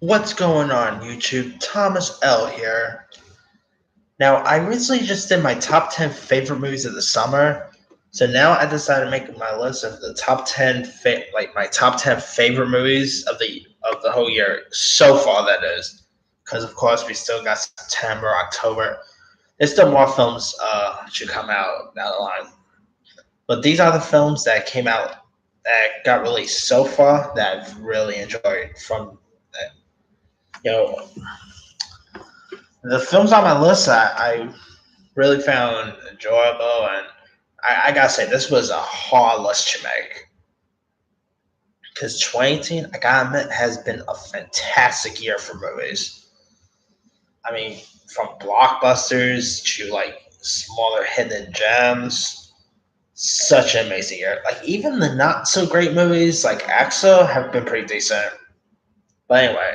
What's going on, YouTube? Thomas L here. Now, I recently just did my top 10 favorite movies of the summer. So now I decided to make my list of the top 10 my top 10 favorite movies of the whole year so far, that is. Cuz of course we still got September, October. There's still more films should come out down the line. But these are the films that came out that got released so far that I've really enjoyed from you know the films on my list I really found enjoyable, and I gotta say this was a hard list to make because 2018, I gotta admit, has been a fantastic year for movies. I mean, from blockbusters to like smaller hidden gems, such an amazing year. Like even the not so great movies like EXO have been pretty decent. But anyway,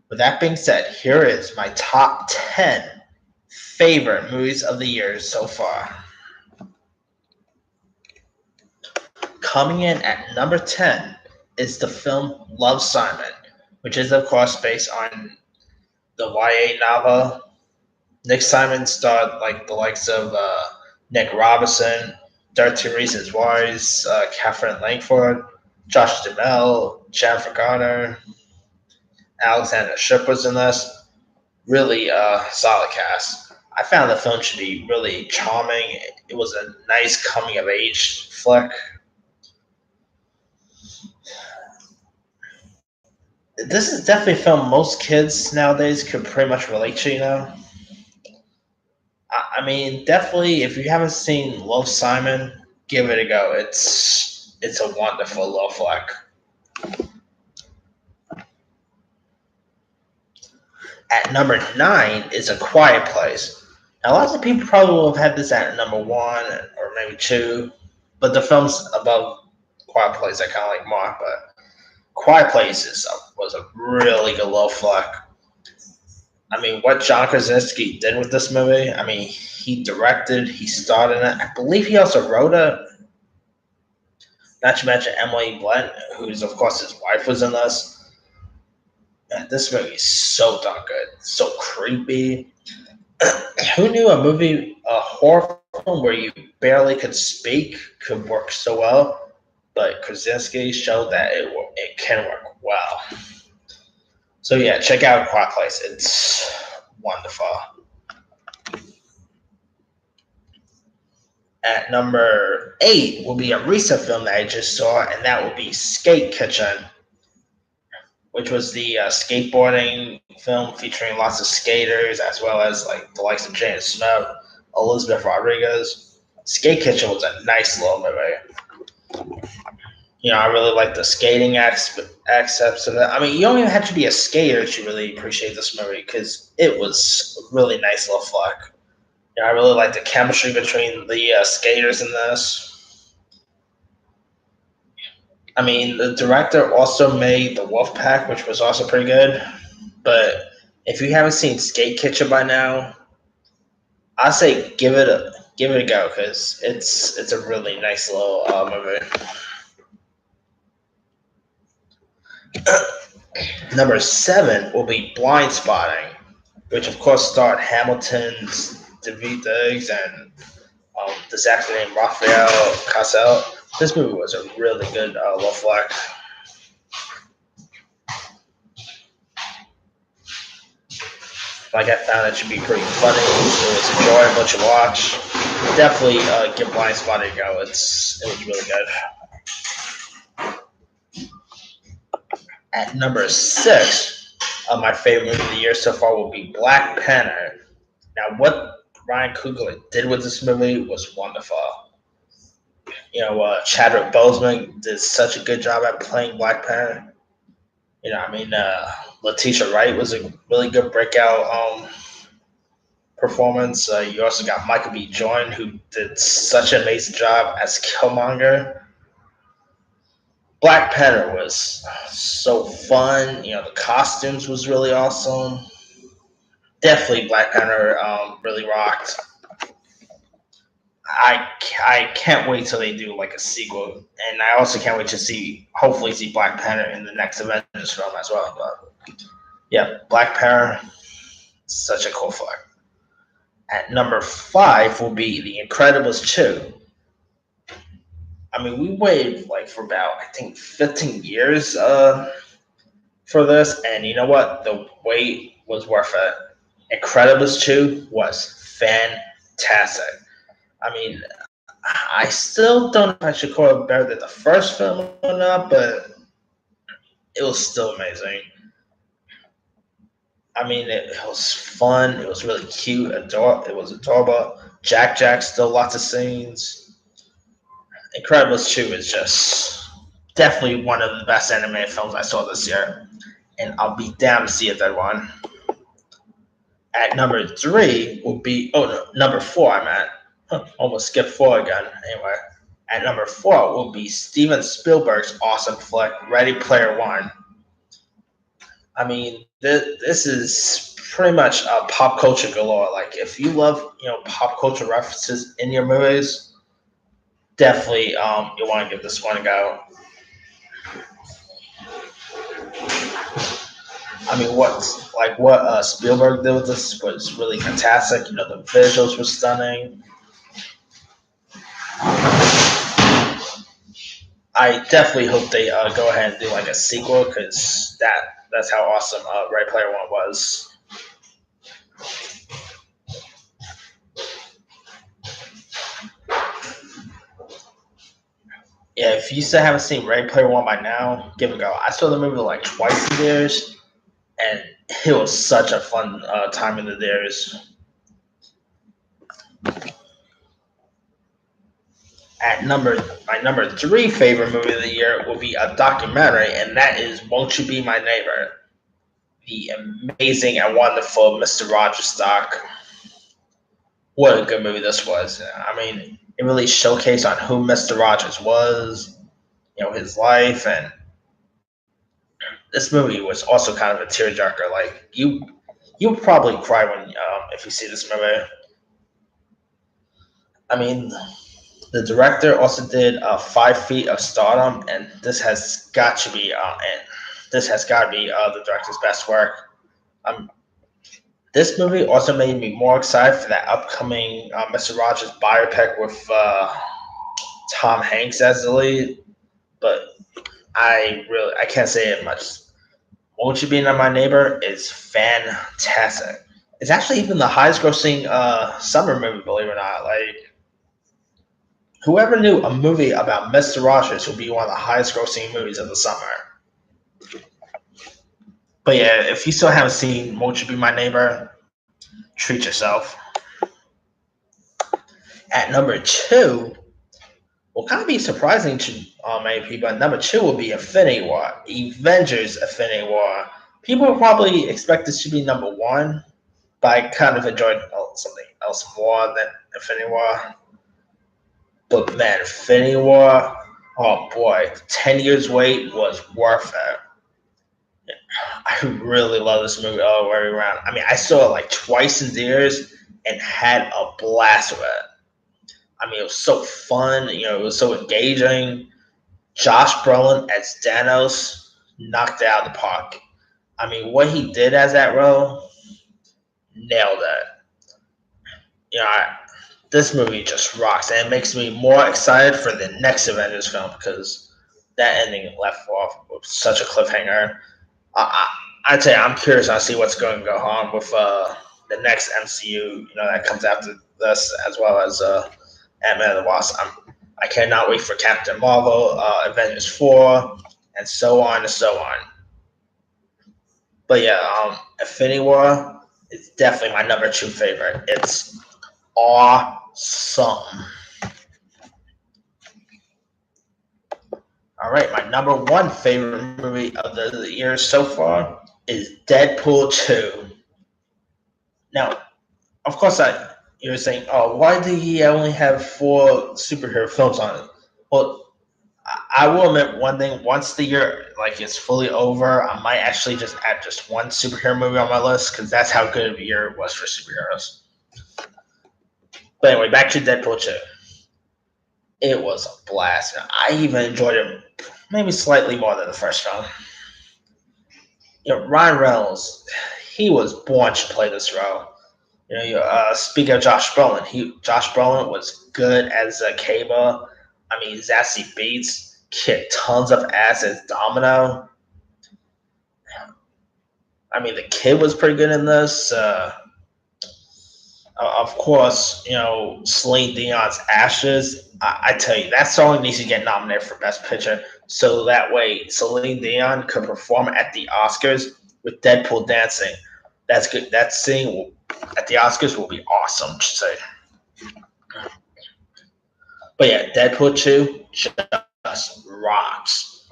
with that being said, here is my top 10 favorite movies of the year so far. Coming in at number 10 is the film Love, Simon, which is, of course, based on the YA novel. Nick Simon starred like the likes of Nick Robinson, 13 Reasons Why, Catherine Langford, Josh Duhamel, Jennifer Garner, Alexander Shipp was in this. Really solid cast. I found the film to be really charming. It was a nice coming of age flick. This is definitely a film most kids nowadays could pretty much relate to. I mean, definitely if you haven't seen Love, Simon, give it a go. It's a wonderful love flick. At number 9 is A Quiet Place. Now, lots of people probably will have had this at number 1 or maybe 2, but the films above Quiet Place I kind of like more. But Quiet Place was a really good love flick. I mean, what John Krasinski did with this movie, I mean, he directed, he starred in it. I believe he also wrote it. Not to mention Emily Blunt, who's, of course, his wife was in this. Man, this movie is so darn good. So creepy. Who knew a horror film where you barely could speak, could work so well? But Krasinski showed that it can work well. So, yeah, check out Quiet Place. It's wonderful. At number 8 will be a recent film that I just saw, and that will be Skate Kitchen, which was the skateboarding film featuring lots of skaters as well as like the likes of Jaden Smith, Elizabeth Rodriguez. Skate Kitchen was a nice little movie. I really like the skating aspects of it. I mean, you don't even have to be a skater to really appreciate this movie because it was a really nice little flick. I really like the chemistry between the skaters in this. I mean, the director also made The Wolf Pack, which was also pretty good. But if you haven't seen Skate Kitchen by now, I say give it a go because it's a really nice little movie. Number 7 will be Blind Spotting, which of course starred Hamilton's David Diggs and this actor named Raphael Casel. This movie was a really good love flick. Like I found it to be pretty funny. It was enjoyable to watch. Definitely give Blind Spotting a go. It was really good. At number 6 of my favorite movie of the year so far will be Black Panther. Now, what Ryan Coogler did with this movie was wonderful. Chadwick Boseman did such a good job at playing Black Panther. I mean, Letitia Wright was a really good breakout performance. You also got Michael B. Jordan, who did such an amazing job as Killmonger. Black Panther was so fun. The costumes was really awesome. Definitely, Black Panther really rocked. I can't wait till they do like a sequel, and I also can't wait to hopefully see Black Panther in the next Avengers film as well. But Yeah, Black Panther, such a cool flick. At number 5 will be The Incredibles 2. I mean, we waited like for about I think 15 years for this, and you know what? The wait was worth it. Incredibles 2 was fantastic. I mean, I still don't know if I should call it better than the first film or not, but it was still amazing. I mean, it was fun. It was really cute. It was adorable. Jack still lots of scenes. Incredibles 2 is just definitely one of the best animated films I saw this year, and I'll be down to see a third one. At number 3 will be no, number 4. I'm at almost skipped 4 again. Anyway, at number 4 will be Steven Spielberg's awesome flick, Ready Player One. I mean, this is pretty much pop culture galore. Like, if you love pop culture references in your movies, definitely you want to give this one a go. I mean, what Spielberg did with this was really fantastic. The visuals were stunning. I definitely hope they go ahead and do like a sequel because that's how awesome Ready Player One was. Yeah, if you still haven't seen Ready Player One by now, give it a go. I saw the movie like twice in theaters, and it was such a fun time in the theaters. At my number 3 favorite movie of the year will be a documentary, and that is "Won't You Be My Neighbor?" The amazing and wonderful Mister Rogers doc. What a good movie this was. I mean, it really showcased on who Mister Rogers was, his life, and this movie was also kind of a tearjerker. Like you probably cry when if you see this movie. I mean, the director also did 5 Feet of Stardom, and this has got to be the director's best work. Um, this movie also made me more excited for that upcoming Mister Rogers biopic with Tom Hanks as the lead. But I can't say it much. Won't You Be My Neighbor is fantastic. It's actually even the highest grossing summer movie, believe it or not. Like, whoever knew a movie about Mr. Rogers would be one of the highest grossing movies of the summer. But yeah, if you still haven't seen Won't You Be My Neighbor, treat yourself. At number 2, will kind of be surprising to many people. Number 2 will be Infinity War, Avengers Infinity War. People will probably expect this to be number 1, but I kind of enjoyed something else more than Infinity War. But man, Infinity War, oh boy, 10 years wait was worth it. I really love this movie all the way around. I mean, I saw it like twice in theaters and had a blast with it. I mean, it was so fun. It was so engaging. Josh Brolin as Thanos knocked it out of the park. I mean, what he did as that role, nailed it. You know, I, this movie just rocks, and it makes me more excited for the next Avengers film because that ending left off with such a cliffhanger. I'd say I'm curious to see what's going to go on with the next MCU, that comes after this, as well as Ant-Man and the Wasp. I cannot wait for Captain Marvel, Avengers 4, and so on and so on. But yeah, Infinity War is definitely my number 2 favorite. It's awesome. All right, my number 1 favorite movie of the year so far is Deadpool 2. Now, of course, you're saying, oh, why do he only have 4 superhero films on it? Well, I will admit one thing. Once the year is fully over, I might actually just add just one superhero movie on my list because that's how good of a year it was for superheroes. But anyway, back to Deadpool 2. It was a blast. I even enjoyed it maybe slightly more than the first film. Ryan Reynolds, he was born to play this role. Speaking of Josh Brolin, Josh Brolin was good as a Cable. I mean, Zazie Beetz kicked tons of ass as Domino. I mean, the kid was pretty good in this. Of course, Celine Dion's Ashes. I tell you, that song needs to get nominated for Best Picture, so that way Celine Dion could perform at the Oscars with Deadpool dancing. That's good. That scene at the Oscars will be awesome. To say. But yeah, Deadpool 2 just rocks.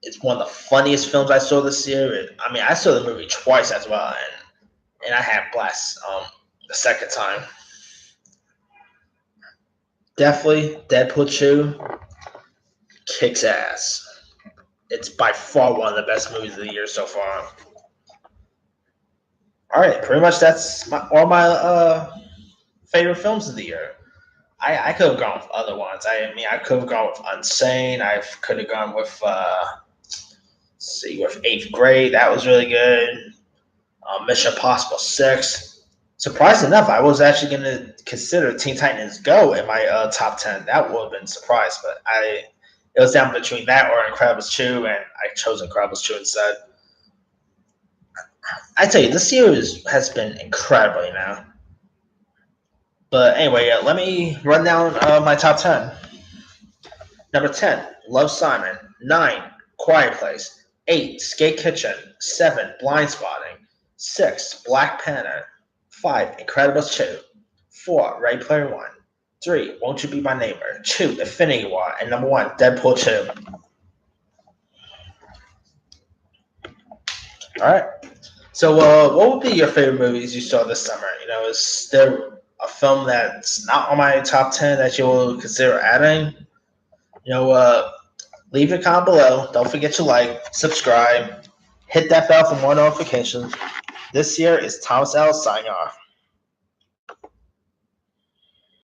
It's one of the funniest films I saw this year. I mean, I saw the movie twice as well, and I had blast the second time. Definitely, Deadpool 2 kicks ass. It's by far one of the best movies of the year so far. All right, pretty much that's all my favorite films of the year. I could have gone with other ones. I mean, I could have gone with Unsane. I could have gone with with Eighth Grade. That was really good. Mission Impossible 6. Surprising enough, I was actually going to consider Teen Titans Go in my top 10. That would have been a surprise, but it was down between that or Incredibles 2, and I chose Incredibles 2 instead. I tell you, this series has been incredible now. But anyway, let me run down my top 10. Number 10, Love Simon. 9, Quiet Place. 8, Skate Kitchen. 7, Blind Spotting. 6, Black Panther. 5, Incredibles 2. 4, Ready Player One. 3, Won't You Be My Neighbor. 2, Infinity War. And number 1, Deadpool 2. All right. So, what would be your favorite movies you saw this summer? Is there a film that's not on my top 10 that you will consider adding? Leave a comment below. Don't forget to like, subscribe, hit that bell for more notifications. This year is Thomas L. signing off.